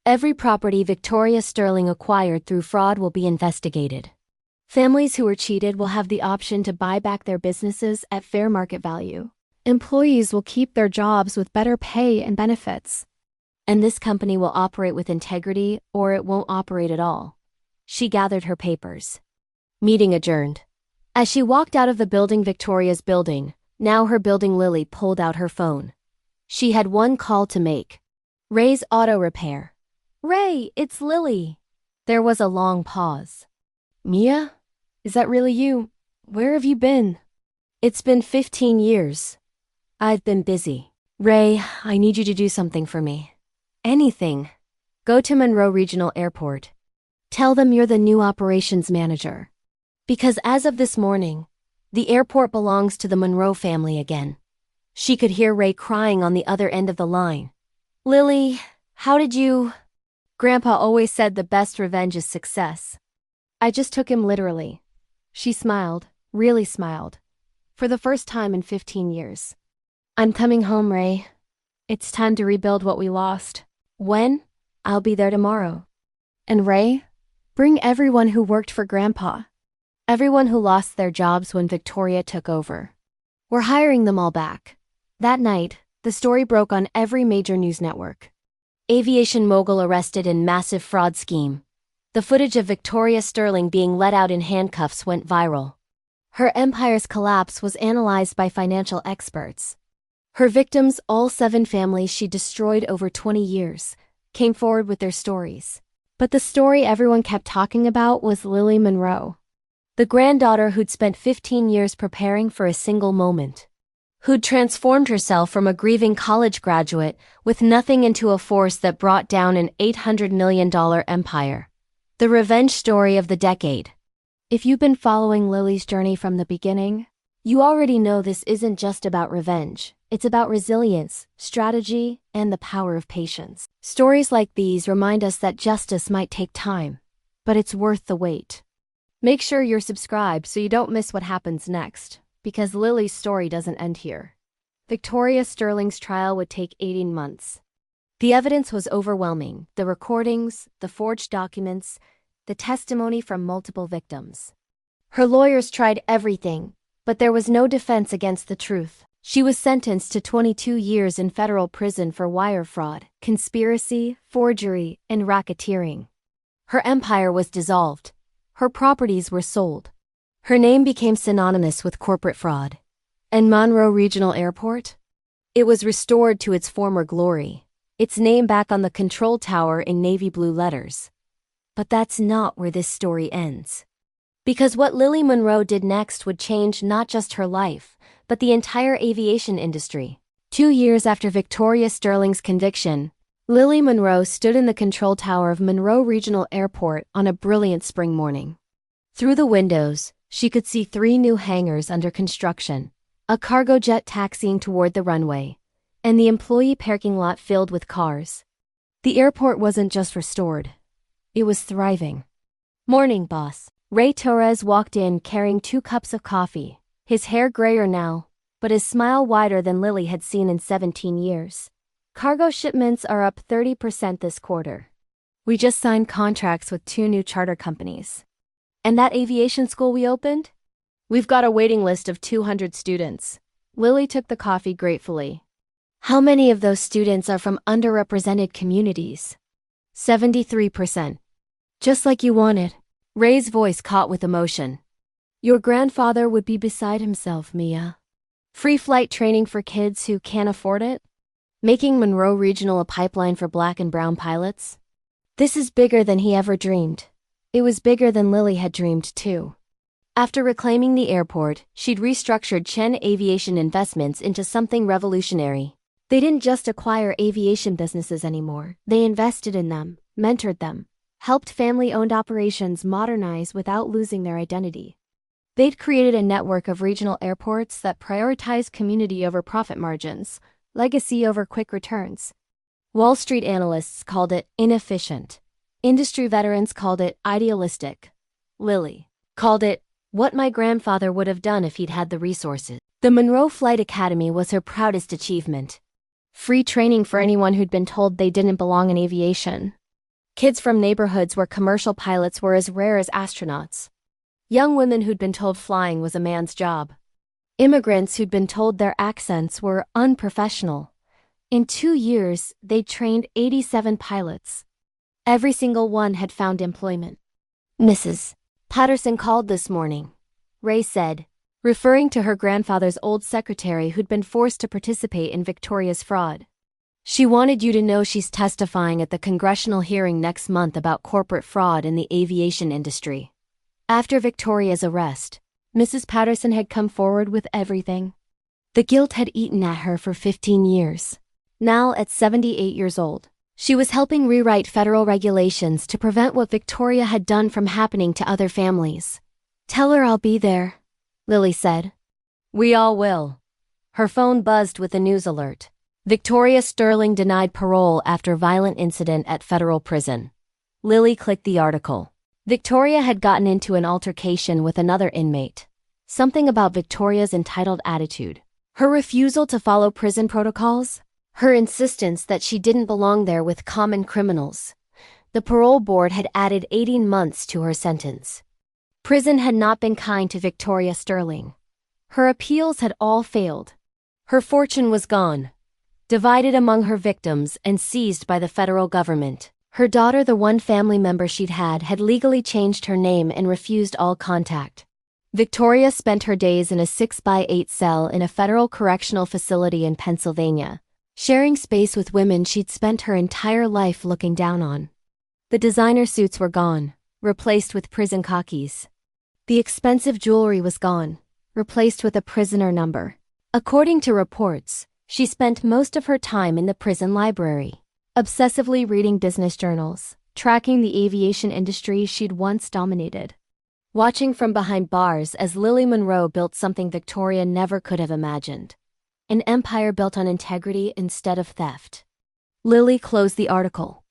Every property Victoria Sterling acquired through fraud will be investigated. Families who were cheated will have the option to buy back their businesses at fair market value. Employees will keep their jobs with better pay and benefits. And this company will operate with integrity or it won't operate at all. She gathered her papers. Meeting adjourned. As she walked out of the building Victoria's building, now her building Lily pulled out her phone. She had one call to make. Ray's Auto Repair. Ray, it's Lily. There was a long pause. Mia? Is that really you? Where have you been? It's been 15 years. I've been busy. Ray, I need you to do something for me. Anything. Go to Monroe Regional Airport. Tell them you're the new operations manager. Because as of this morning, the airport belongs to the Monroe family again. She could hear Ray crying on the other end of the line. Lily, how did you... Grandpa always said the best revenge is success. I just took him literally. She smiled, really smiled. For the first time in 15 years. I'm coming home, Ray. It's time to rebuild what we lost. When? I'll be there tomorrow. And Ray, bring everyone who worked for Grandpa. Everyone who lost their jobs when Victoria took over. We're hiring them all back. That night, the story broke on every major news network. Aviation mogul arrested in massive fraud scheme. The footage of Victoria Sterling being let out in handcuffs went viral. Her empire's collapse was analyzed by financial experts. Her victims, all 7 families she destroyed over 20 years, came forward with their stories. But the story everyone kept talking about was Lily Monroe. The granddaughter who'd spent 15 years preparing for a single moment. Who'd transformed herself from a grieving college graduate with nothing into a force that brought down an $800 million empire. The revenge story of the decade. If you've been following Lily's journey from the beginning, you already know this isn't just about revenge. It's about resilience, strategy, and the power of patience. Stories like these remind us that justice might take time, but it's worth the wait. Make sure you're subscribed so you don't miss what happens next, because Lily's story doesn't end here. Victoria Sterling's trial would take 18 months. The evidence was overwhelming: the recordings, the forged documents, the testimony from multiple victims. Her lawyers tried everything, but there was no defense against the truth. She was sentenced to 22 years in federal prison for wire fraud, conspiracy, forgery, and racketeering. Her empire was dissolved. Her properties were sold. Her name became synonymous with corporate fraud. And Monroe Regional Airport? It was restored to its former glory, its name back on the control tower in navy blue letters. But that's not where this story ends. Because what Lily Monroe did next would change not just her life, but the entire aviation industry. 2 years after Victoria Sterling's conviction, Lily Monroe stood in the control tower of Monroe Regional Airport on a brilliant spring morning. Through the windows, she could see 3 new hangars under construction, a cargo jet taxiing toward the runway, and the employee parking lot filled with cars. The airport wasn't just restored. It was thriving. Morning, boss. Ray Torres walked in carrying 2 cups of coffee, his hair grayer now, but his smile wider than Lily had seen in 17 years. Cargo shipments are up 30% this quarter. We just signed contracts with 2 new charter companies. And that aviation school we opened? We've got a waiting list of 200 students. Lily took the coffee gratefully. How many of those students are from underrepresented communities? 73%. Just like you wanted. Ray's voice caught with emotion. Your grandfather would be beside himself, Mia. Free flight training for kids who can't afford it? Making Monroe Regional a pipeline for black and brown pilots? This is bigger than he ever dreamed. It was bigger than Lily had dreamed too. After reclaiming the airport, she'd restructured Chen Aviation Investments into something revolutionary. They didn't just acquire aviation businesses anymore. They invested in them, mentored them, helped family-owned operations modernize without losing their identity. They'd created a network of regional airports that prioritized community over profit margins, legacy over quick returns. Wall Street analysts called it inefficient. Industry veterans called it idealistic. Lily called it what my grandfather would have done if he'd had the resources. The Monroe Flight Academy was her proudest achievement. Free training for anyone who'd been told they didn't belong in aviation. Kids from neighborhoods where commercial pilots were as rare as astronauts. Young women who'd been told flying was a man's job. Immigrants who'd been told their accents were unprofessional. In 2 years, they'd trained 87 pilots. Every single one had found employment. Mrs. Patterson called this morning, Ray said, referring to her grandfather's old secretary who'd been forced to participate in Victoria's fraud. She wanted you to know she's testifying at the congressional hearing next month about corporate fraud in the aviation industry. After Victoria's arrest, Mrs. Patterson had come forward with everything. The guilt had eaten at her for 15 years. Now, at 78 years old, She was helping rewrite federal regulations to prevent what Victoria had done from happening to other families. "Tell her I'll be there," Lily said. "We all will." Her phone buzzed with a news alert. Victoria Sterling denied parole after violent incident at federal prison. Lily clicked the article. Victoria had gotten into an altercation with another inmate. Something about Victoria's entitled attitude. Her refusal to follow prison protocols. Her insistence that she didn't belong there with common criminals. The parole board had added 18 months to her sentence. Prison had not been kind to Victoria Sterling. Her appeals had all failed. Her fortune was gone, divided among her victims and seized by the federal government. Her daughter, the one family member she'd had legally changed her name and refused all contact. Victoria spent her days in a 6x8 cell in a federal correctional facility in Pennsylvania, sharing space with women she'd spent her entire life looking down on. The designer suits were gone, replaced with prison khakis. The expensive jewelry was gone, replaced with a prisoner number. According to reports, she spent most of her time in the prison library, obsessively reading business journals, tracking the aviation industry she'd once dominated. Watching from behind bars as Lily Monroe built something Victoria never could have imagined. An empire built on integrity instead of theft. Lily closed the article.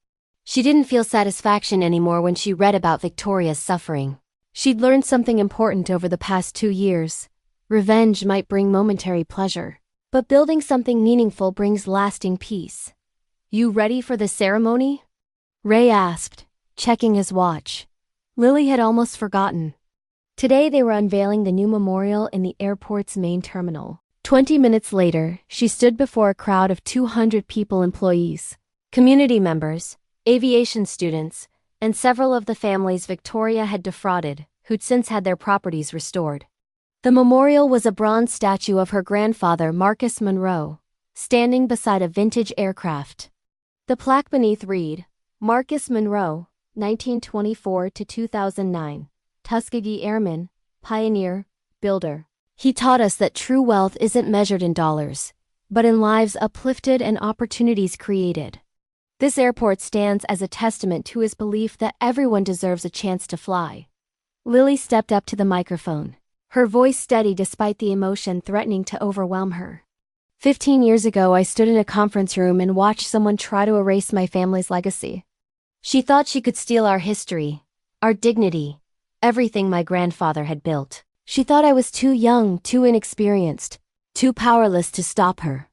She didn't feel satisfaction anymore when she read about Victoria's suffering. She'd learned something important over the past 2 years. Revenge might bring momentary pleasure, but building something meaningful brings lasting peace. "You ready for the ceremony?" Ray asked, checking his watch. Lily had almost forgotten. Today they were unveiling the new memorial in the airport's main terminal. 20 minutes later, she stood before a crowd of 200 people, employees, community members, aviation students, and several of the families Victoria had defrauded, who'd since had their properties restored. The memorial was a bronze statue of her grandfather, Marcus Monroe, standing beside a vintage aircraft. The plaque beneath read, "Marcus Monroe, 1924 to 2009, Tuskegee Airman, pioneer, builder. He taught us that true wealth isn't measured in dollars, but in lives uplifted and opportunities created." This airport stands as a testament to his belief that everyone deserves a chance to fly. Lily stepped up to the microphone, her voice steady despite the emotion threatening to overwhelm her. 15 years ago, I stood in a conference room and watched someone try to erase my family's legacy. She thought she could steal our history, our dignity, everything my grandfather had built. She thought I was too young, too inexperienced, too powerless to stop her.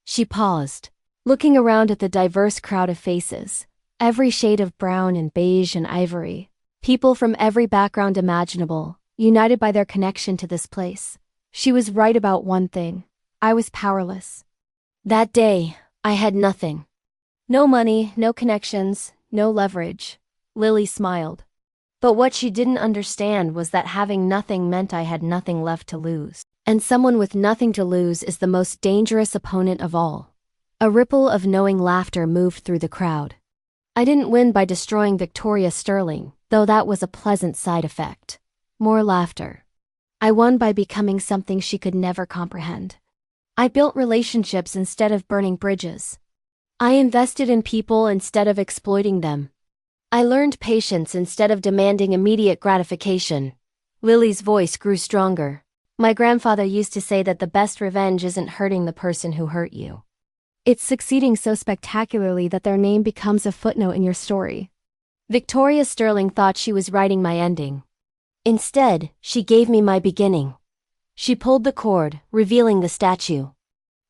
She paused, looking around at the diverse crowd of faces, every shade of brown and beige and ivory, people from every background imaginable, united by their connection to this place. She was right about one thing. I was powerless. That day, I had nothing. No money, no connections, no leverage. Lily smiled. But what she didn't understand was that having nothing meant I had nothing left to lose. And someone with nothing to lose is the most dangerous opponent of all. A ripple of knowing laughter moved through the crowd. I didn't win by destroying Victoria Sterling, though that was a pleasant side effect. More laughter. I won by becoming something she could never comprehend. I built relationships instead of burning bridges. I invested in people instead of exploiting them. I learned patience instead of demanding immediate gratification. Lily's voice grew stronger. My grandfather used to say that the best revenge isn't hurting the person who hurt you. It's succeeding so spectacularly that their name becomes a footnote in your story. Victoria Sterling thought she was writing my ending. Instead, she gave me my beginning. She pulled the cord, revealing the statue.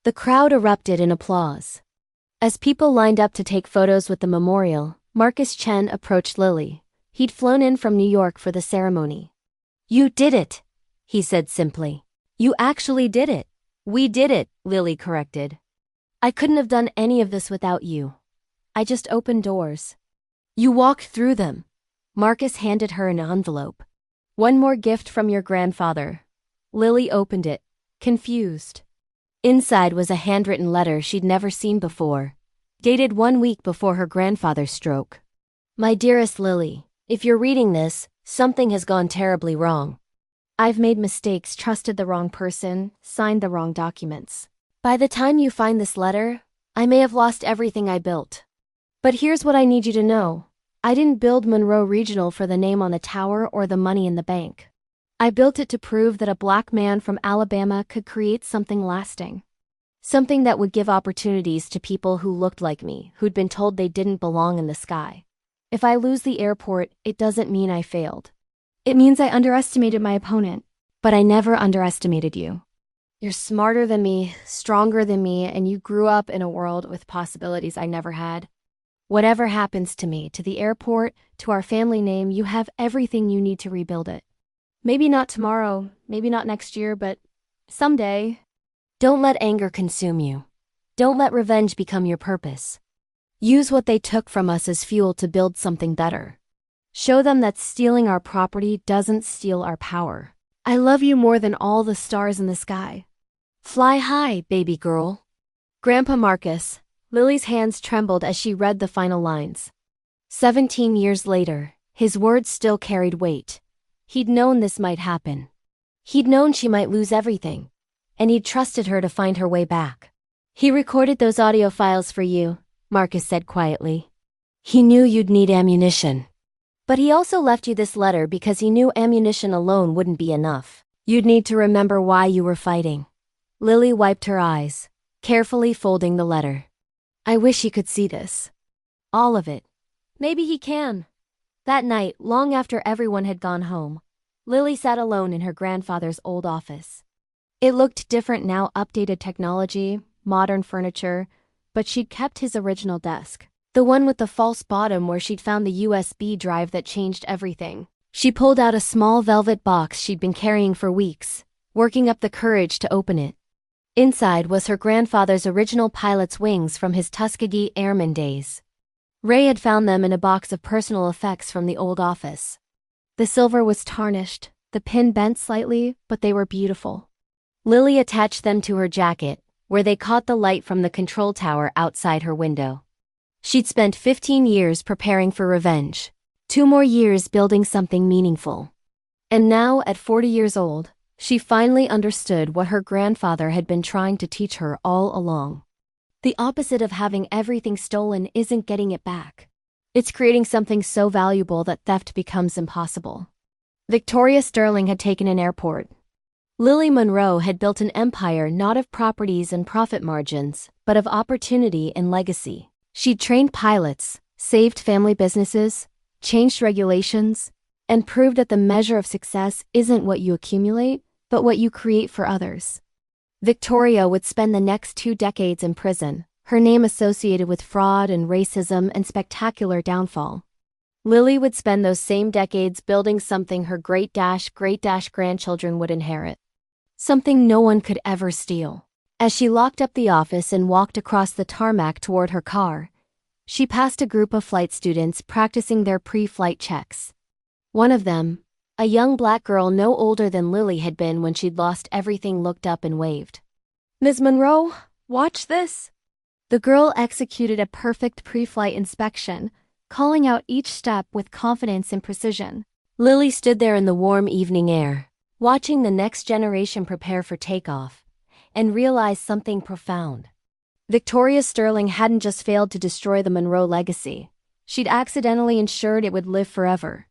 The crowd erupted in applause. As people lined up to take photos with the memorial, Marcus Chen approached Lily. He'd flown in from New York for the ceremony. "You did it," he said simply. "You actually did it." "We did it," Lily corrected. "I couldn't have done any of this without you. I just opened doors. You walked through them." Marcus handed her an envelope. "One more gift from your grandfather." Lily opened it, confused. Inside was a handwritten letter she'd never seen before, dated 1 week before her grandfather's stroke. "My dearest Lily, if you're reading this, something has gone terribly wrong. I've made mistakes, trusted the wrong person, signed the wrong documents. By the time you find this letter, I may have lost everything I built. But here's what I need you to know. I didn't build Monroe Regional for the name on the tower or the money in the bank. I built it to prove that a black man from Alabama could create something lasting. Something that would give opportunities to people who looked like me, who'd been told they didn't belong in the sky. If I lose the airport, it doesn't mean I failed. It means I underestimated my opponent, but I never underestimated you. You're smarter than me, stronger than me, and you grew up in a world with possibilities I never had. Whatever happens to me, to the airport, to our family name, you have everything you need to rebuild it. Maybe not tomorrow, maybe not next year, but someday. Don't let anger consume you. Don't let revenge become your purpose. Use what they took from us as fuel to build something better. Show them that stealing our property doesn't steal our power. I love you more than all the stars in the sky. Fly high, baby girl. Grandpa Marcus. Lily's hands trembled as she read the final lines. 17 years later, his words still carried weight. He'd known this might happen. He'd known she might lose everything. And he'd trusted her to find her way back. He recorded those audio files for you, Marcus said quietly. He knew you'd need ammunition. But he also left you this letter because he knew ammunition alone wouldn't be enough. You'd need to remember why you were fighting. Lily wiped her eyes, carefully folding the letter. I wish he could see this. All of it. Maybe he can. That night, long after everyone had gone home, Lily sat alone in her grandfather's old office. It looked different now, updated technology, modern furniture, but she'd kept his original desk. The one with the false bottom where she'd found the USB drive that changed everything. She pulled out a small velvet box she'd been carrying for weeks, working up the courage to open it. Inside was her grandfather's original pilot's wings from his Tuskegee Airman days. Ray had found them in a box of personal effects from the old office. The silver was tarnished, the pin bent slightly, but they were beautiful. Lily attached them to her jacket, where they caught the light from the control tower outside her window. She'd spent 15 years preparing for revenge, 2 more years building something meaningful. And now, at 40 years old, she finally understood what her grandfather had been trying to teach her all along. The opposite of having everything stolen isn't getting it back. It's creating something so valuable that theft becomes impossible. Victoria Sterling had taken an airport. Lily Monroe had built an empire not of properties and profit margins, but of opportunity and legacy. She'd trained pilots, saved family businesses, changed regulations, and proved that the measure of success isn't what you accumulate, but what you create for others. Victoria would spend the next 2 decades in prison, her name associated with fraud and racism and spectacular downfall. Lily would spend those same decades building something her great-grandchildren would inherit. Something no one could ever steal. As she locked up the office and walked across the tarmac toward her car, she passed a group of flight students practicing their pre-flight checks. One of them, a young black girl no older than Lily had been when she'd lost everything, looked up and waved. "Ms. Monroe, watch this." The girl executed a perfect pre-flight inspection, calling out each step with confidence and precision. Lily stood there in the warm evening air, watching the next generation prepare for takeoff, and realized something profound. Victoria Sterling hadn't just failed to destroy the Monroe legacy. She'd accidentally ensured it would live forever.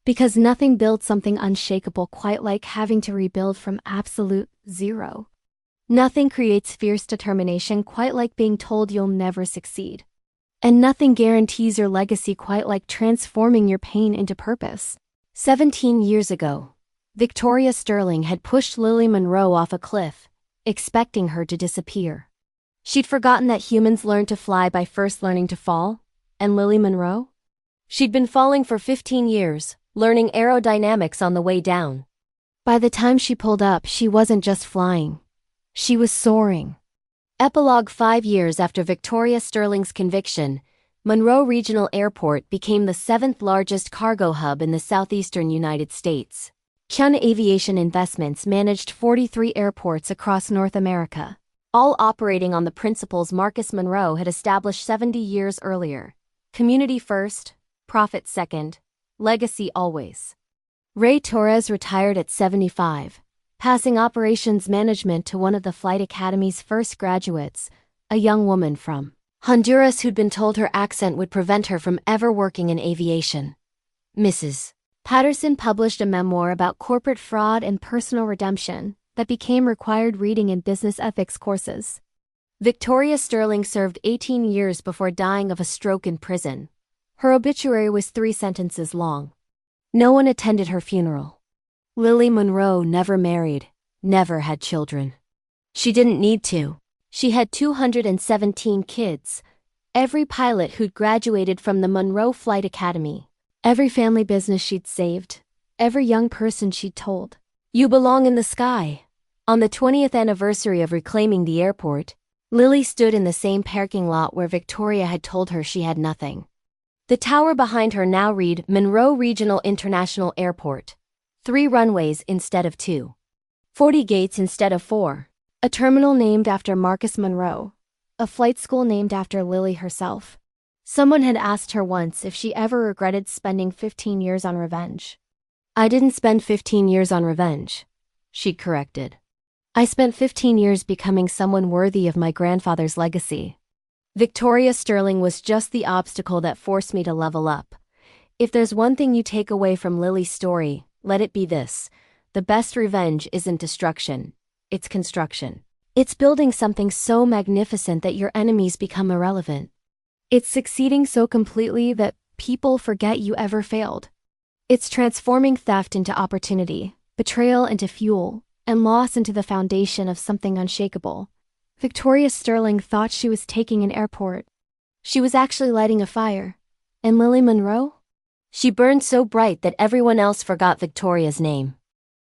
Because nothing builds something unshakable quite like having to rebuild from absolute zero. Nothing creates fierce determination quite like being told you'll never succeed. And nothing guarantees your legacy quite like transforming your pain into purpose. 17 years ago, Victoria Sterling had pushed Lily Monroe off a cliff, expecting her to disappear. She'd forgotten that humans learn to fly by first learning to fall, and Lily Monroe? She'd been falling for 15 years, learning aerodynamics on the way down. By the time she pulled up, she wasn't just flying. She was soaring. Epilogue: 5 years after Victoria Sterling's conviction, Monroe Regional Airport became the 7th largest cargo hub in the southeastern United States. Chun Aviation Investments managed 43 airports across North America, all operating on the principles Marcus Monroe had established 70 years earlier. Community first, profit second, legacy always. Ray Torres retired at 75, passing operations management to one of the Flight Academy's first graduates, a young woman from Honduras, who'd been told her accent would prevent her from ever working in aviation. Mrs. Patterson published a memoir about corporate fraud and personal redemption that became required reading in business ethics courses. Victoria Sterling served 18 years before dying of a stroke in prison. Her obituary was 3 sentences long. No one attended her funeral. Lily Monroe never married, never had children. She didn't need to. She had 217 kids, every pilot who'd graduated from the Monroe Flight Academy, every family business she'd saved, every young person she'd told, "You belong in the sky." On the 20th anniversary of reclaiming the airport, Lily stood in the same parking lot where Victoria had told her she had nothing. The tower behind her now read Monroe Regional International Airport. 3 runways instead of 2. 40 gates instead of 4. A terminal named after Marcus Monroe. A flight school named after Lily herself. Someone had asked her once if she ever regretted spending 15 years on revenge. "I didn't spend 15 years on revenge," she corrected. "I spent 15 years becoming someone worthy of my grandfather's legacy." Victoria Sterling was just the obstacle that forced me to level up. If there's one thing you take away from Lily's story, let it be this: the best revenge isn't destruction, it's construction. It's building something so magnificent that your enemies become irrelevant. It's succeeding so completely that people forget you ever failed. It's transforming theft into opportunity, betrayal into fuel, and loss into the foundation of something unshakable. Victoria Sterling thought she was taking an airport. She was actually lighting a fire. And Lily Monroe? She burned so bright that everyone else forgot Victoria's name.